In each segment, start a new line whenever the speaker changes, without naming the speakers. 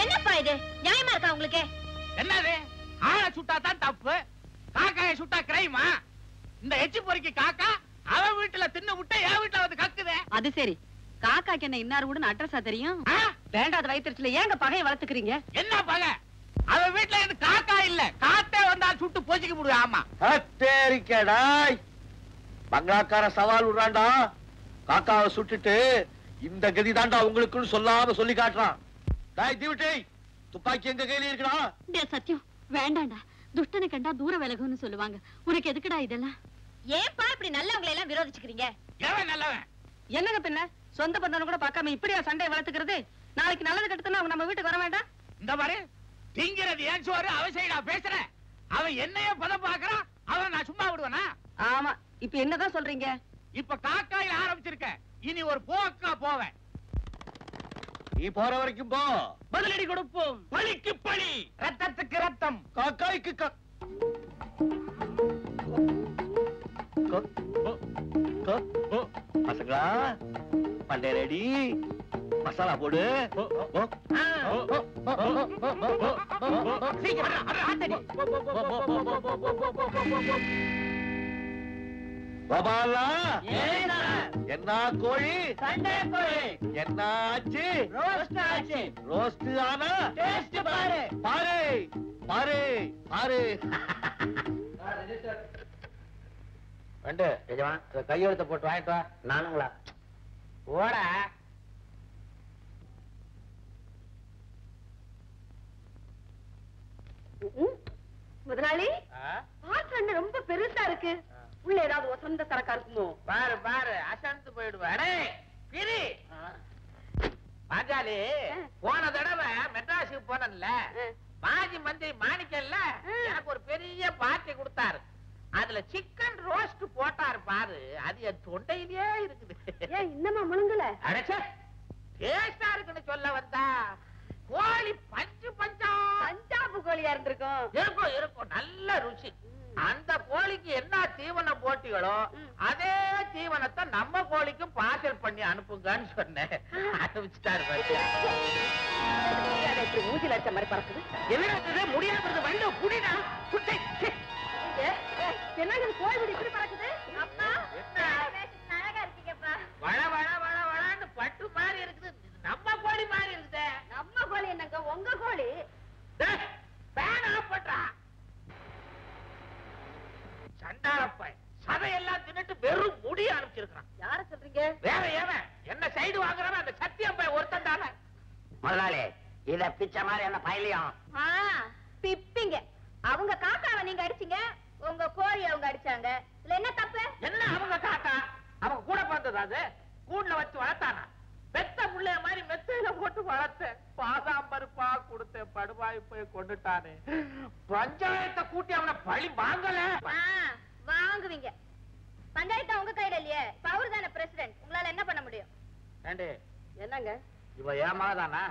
என்னப்பா இது நியாயமா இருக்கா உங்களுக்கு?
என்னது ஆளை சுட்டா தான் தப்பு, காக்காயை சுட்டா கிரைமா? இந்த எச்சி பொறுக்கி காக்கா அவன் வீட்டுல தின்னு விட்டு என் வீட்டுல வந்து கக்குதே.
அது சரி, காக்காக்கு என்ன இன்னார் கூட அட்ரஸா தெரியும்? வேண்டாத வயிற்றுல ஏங்க பகையை வளர்த்துக்கிறீங்க?
என்ன பகை? அவன் வீட்டுல இருந்து காக்கா இல்ல, காத்தே வந்தா சுட்டு போச்சுக்க முடியும். ஆமா
அத்தேரிக்கடாய், பங்களாக்கார சவால் விடுறாண்டா. காக்காவை சுட்டுட்டு இந்த கதி தாண்டா உங்களுக்குன்னு சொல்லாம சொல்லி காட்டுறான். டாய் தீவிட்டே, துப்பாக்கி எங்க கையில இருக்குடா?
சத்தியம் வேண்டாண்டா, துஷ்டனை கண்டா தூர விலகுன்னு சொல்லுவாங்க. உனக்கு எதுக்குடா இதெல்லாம்?
ஏன்பா இப்படி நல்லவங்களை எல்லாம் விரோதிச்சுக்கிறீங்க?
எவன் நல்லவன்?
என்னங்க பின்ன சொந்த பந்தன கூட பார்க்காம இப்படியா சண்டையை வளர்த்துக்கிறது? நாளைக்கு நல்லது கெட்டதுன்னா அவங்க நம்ம வீட்டுக்கு வர வேண்டாம்?
இந்த மாதிரி திங்கிறது ஏன் சோறு அவசியடா பேசுற. அவன் என்னையே பதம் பாக்குறான், அவன் நான் சும்மா விடுவேனா?
ஆமா, இப்ப என்னதான் சொல்றீங்க?
இப்ப காக்காயில ஆரம்பிச்சிருக்க, இனி ஒரு போக்கா போவேன்.
நீ போற வரைக்கும் போ.
பதிலடி கொடுப்போம், பழிக்கு பழி, ரத்தத்துக்கு ரத்தம்,
காக்காய்க்கு பசங்களா பண்டே ரெடி, மசாலா போடு. கோபாலா, என்ன கோழி?
சண்டே கோழி.
என்ன ஆச்சு?
ரோஸ்ட் ஆச்சு.
ரோஸ்ட் ஆனா
டேஸ்ட் பாரு.
பாரு பாரு பாரு.
ரெண்டு எஜமா கையெழுத்த போட்டு வாங்கிட்டு வா. நானுங்களா? ஓட
முதலாளி, பாத்திரம் ரொம்ப பெருசா இருக்கு. உள்ள ஏதாவது வசந்த சரக்கா இருக்குமோ?
பாரு பாரு, அசந்து போயிடுவாடே. கிரி பாஞ்சாலி, போன தடவை மெட்ராஸுக்கு போனல, மாஜி மந்திரி மாணிக்கல்ல எனக்கு ஒரு பெரிய பார்ட்டி கொடுத்தாரு. அதுல சிக்கன் ரோஸ்ட் போட்டாரு பாரு, அது என் தொண்டையிலேயே இருக்குது.
ஏன் இன்னமா முழுங்கல?
அடச்சே, டேஸ்டா இருக்குன்னு சொல்ல வந்தா. கோழி பஞ்சு
பஞ்சாபு கோழியா இருந்திருக்கும்.
இருக்கும் இருக்கும், நல்ல ருசி. அந்த கோழிக்கு என்ன தீவனம் போட்டிகளோ அதே தீவனத்தை நம்ம கோழிக்கும் பார்சல் பண்ணி அனுப்புங்கன்னு சொன்னேன். அனுப்பிச்சுட்டாரு.
மூஞ்சில அடிச்ச மாதிரி பறக்குது.
எதிர்த்து முடியாது வந்து புடிடா.
என்னங்க கோழி இப்படி பறக்குது? அப்பா
அழகா இருக்கீங்கப்பா.
வள வள வள வளன்னு பட்டு மாதிரி இருக்குது. நம்ம கோழி மாதிரி இருக்குது.
நம்ம கோழி என்னங்க, உங்க கோழி.
பேன் ஆஃப் பண்றா. சண்டாளப்ப சதையெல்லாம் தின்னுட்டு வெறும் முடி அனுப்பிச்சிருக்கான்.
யார சொல்றீங்க?
வேற ஏவன் என்ன சைடு வாங்குறவன் அந்த சத்தியம் பையன் ஒருத்தன் தானே. முதலாளி, இத பிச்ச மாதிரி என்ன பையலையும்
பிப்பிங்க. அவங்க காக்காவை நீங்க அடிச்சீங்க, உங்க கோழி அவங்க அடிச்சாங்க. இதுல என்ன தப்பு?
என்ன அவங்க காக்கா? அவங்க கூட பிறந்தது அது. கூண்டுல வச்சு வளர்த்தானா? பெத்த புள்ளைய மாதிரி மெத்தையில போட்டு வளர்த்தேன். பாதாம் பருப்பா கொடுத்தேன், படுவாய் போய் கொண்டுட்டானே. பஞ்சாயத்தை கூட்டி அவனை பழி வாங்கல.
வாங்குவீங்க. பஞ்சாயத்து உங்க கையில இல்லையே, பவர் தானே பிரசிடென்ட். உங்களால என்ன பண்ண முடியும்?
என்னங்க
இவ ஏமாதானா?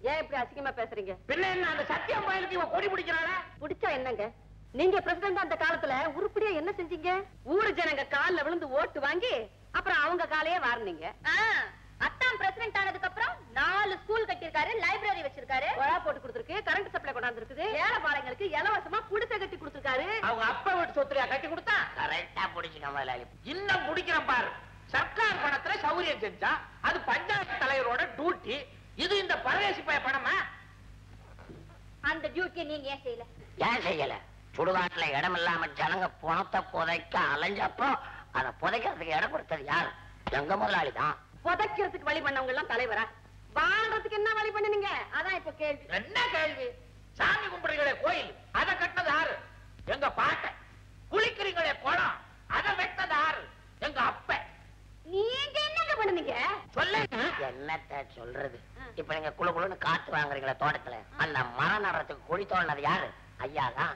ஏன் இப்படி அசிங்கமா பேசுறீங்க?
பின்ன என்ன, அந்த சத்தியம் பயலுக்கு இவ கொடி பிடிக்கிறாளா?
பிடிச்சா என்னங்க? நீங்க பிரசிடென்ட் அந்த காலத்துல உருப்படியா என்ன செஞ்சீங்க? ஊரு ஜனங்க கால்ல விழுந்து ஓட்டு வாங்கி அப்புறம் அவங்க காலையே வாரினீங்க.
அத்தாம் பிரசிடென்ட் ஆனதுக்கு அப்புறம் 4 ஸ்கூல் கட்டியிருக்காரு, லைப்ரரி வச்சிருக்காரு,
கொழா போட்டு கொடுத்திருக்கு, கரண்ட் சப்ளை கொண்டாந்து இருக்குது, ஏழைப்பாளையங்களுக்கு இலவசமா குடிசை கட்டி கொடுத்திருக்காரு.
அவங்க அப்பா வீட்டு சொத்துரியா கட்டி கொடுத்தா? கரெக்டா புடிச்சுக்க முதலாளி. இன்னும் புடிக்கிறேன் பாரு. சர்க்கார் பணத்துல சௌரியம் செஞ்சா அது பஞ்சாயத்து தலைவரோட டியூட்டி. இது இந்த பரதேசி பைய பணமா?
அந்த டியூட்டியை நீங்க ஏன் செய்யல?
ஏன் செய்யல? சுடுகாட்டுல இடம் இல்லாம ஜனங்க பணத்தை புதைக்க அலைஞ்சப்போ அதை புதைக்கிறதுக்கு இடம் கொடுத்தது யார்? எங்க முதலாளி தான்.
புதைக்கிறதுக்கு வழி பண்ணவங்க எல்லாம் தலைவரா? வாழ்றதுக்கு என்ன வழி பண்ணுனீங்க? அதான் இப்ப கேள்வி.
என்ன கேள்வி? சாமி கும்பிடுறீங்களே கோயில், அதை கட்டினது யாரு? எங்க பாட்டை. குளிக்கிறீங்களே குளம், அதை வெட்டது யாரு? எங்க அப்ப.
நீங்க என்னங்க பண்ணுனீங்க?
சொல்ல
என்னத்த சொல்றது? இப்ப நீங்க குழு குழுன்னு காத்து வாங்குறீங்களா தோட்டத்துல, அந்த மரம் நடுறதுக்கு குழி தோண்டினது யாரு? ஐயா தான்.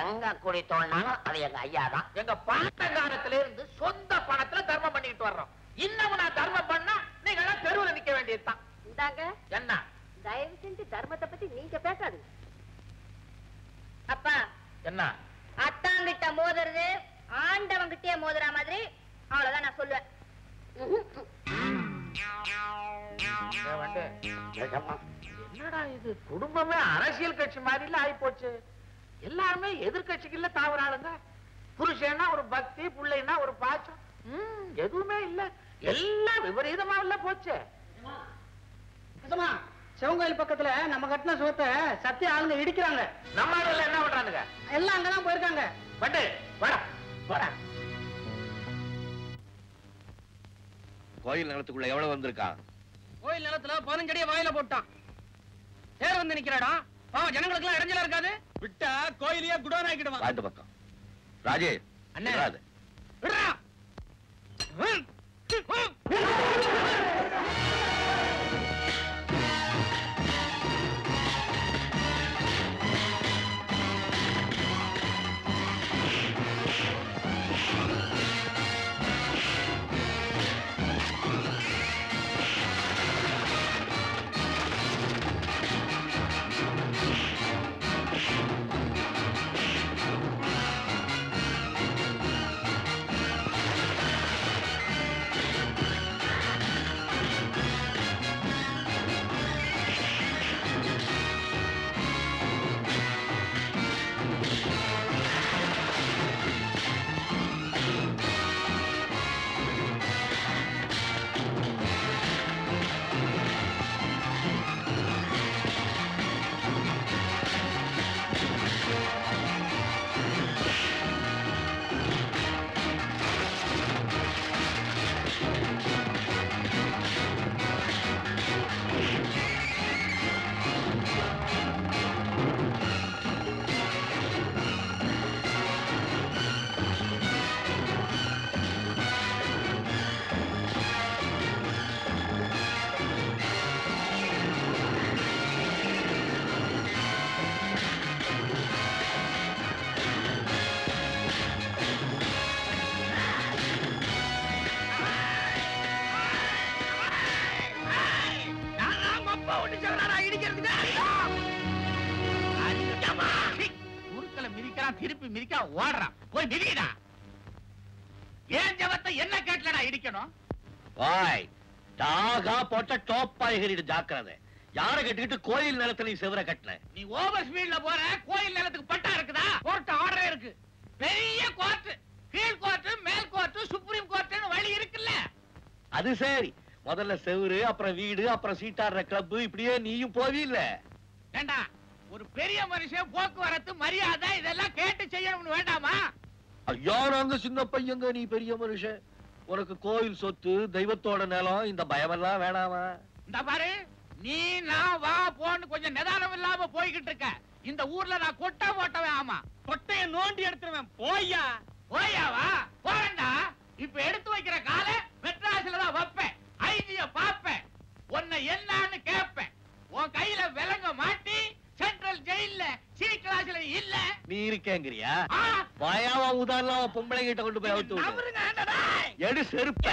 எங்க குழி தோண்டினாலும் அது எங்க ஐயா தான்.
எங்க பாட்டங்காலத்துல இருந்து சொந்த பணத்துல தர்மம் பண்ணிட்டு வர்றோம். இன்னமும் நான் தர்மம் பண்ணா நீங்க எல்லாம் தெருவுல நிக்க வேண்டியதுதான்.
இந்தாங்க,
என்ன
தயவு செஞ்சு தர்மத்தை பத்தி நீங்க பேசாதீங்க.
அப்பா,
என்ன
அத்தாங்கிட்ட மோதுறது ஆண்டவங்கிட்டே மோதுற மாதிரி, அவ்வளவுதான் நான் சொல்லுவேன்.
என்னடா இது? குடும்பமே அரசியல் கட்சி மாதிரி ஆயி போச்சு. எல்லாருமே எதிர்கட்சிக்குள்ள தாவறாளுங்க. புருஷன்னா ஒரு பக்தி, பிள்ளைன்னா ஒரு பாசம். எதுவுமே இல்ல, எல்லாம் விபரீதமா இல்ல போச்சு.
சிவங்கோயில் பக்கத்துல நம்ம கட்டின சுகத்தை சத்திய ஆளுங்க இடிக்கிறாங்க.
நம்ம ஆளுங்க என்ன பண்றானுங்க?
எல்லாம் அங்கதான் போயிருக்காங்க.
பட்டு வாடா வாடா.
கோயில் நிலத்துக்குள்ள எவ்வளவு வந்திருக்கான்?
கோயில் நிலத்துல 15 அடியை வாயில போட்டான். சேர வந்து நிக்கிறாடா. பாவம் ஜனங்களுக்கு எல்லாம் இடைஞ்சலா இருக்காது. விட்டா கோயிலையே குடோன் ஆக்கிடுவான்.
இந்த பக்கம் ராஜே
அண்ணே.
விடாத.
விடுறா.
திருப்பி மிதிக்க ஓடுறான். போய் மிதிடா. ஏன் ஜபத்தை என்ன கேட்கலடா இடிக்கணும்?
ஓய், டாகா போட்ட டோப்பா எகிரிட்டு ஜாக்கிரதை. யார கட்டிக்கிட்டு கோயில் நிலத்துல செவர கட்டின?
நீ ஓவர் ஸ்பீட்ல போற. கோயில் நிலத்துக்கு பட்டா இருக்குதா? கோர்ட் ஆர்டர் இருக்கு. பெரிய கோர்ட், கீழ் கோர்ட், மேல் கோர்ட், சுப்ரீம் கோர்ட்னு வழி இருக்குல்ல.
அது சரி, முதல்ல செவுரு, அப்புறம் வீடு, அப்புறம் சீட்டாடுற கிளப், இப்படியே நீயும் போவீல்ல?
ஏண்டா, ஒரு பெரிய மனுஷன் போக்குவரத்து மரியாதை இதெல்லாம் கேட்டு செய்யணும்னு வேண்டாமா?
ஐயா, நாங்க சின்ன பையங்க, நீ பெரிய மனுஷன். உனக்கு கோயில் சொத்து, தெய்வத்தோட நிலம், இந்த பயமெல்லாம் வேணாமா?
இந்த பாரு, நீ நான் வா போன்னு கொஞ்சம் நிதானம் இல்லாம போய்கிட்டு இருக்க. இந்த ஊர்ல நான் கொட்டை போட்டவன். ஆமா, கொட்டைய நோண்டி எடுத்துருவேன். போய்யா போய்யாவா? போறேன்டா. இப்ப எடுத்து வைக்கிற காலை மெட்ராஸ்ல தான் வைப்பேன். ஐஜிய பாப்பேன். உன்னை என்னன்னு கேட்பேன். உன் கையில விலங்க மாட்டி சென்ட்ரல் ஜெயில்ல சி கிளாஸ்ல இல்ல
நீ இருக்கேங்கிறியா? வாயாவா உதாரணம் பொம்பளை கிட்ட கொண்டு போய் அவுத்து விடு. எடு செருப்ப.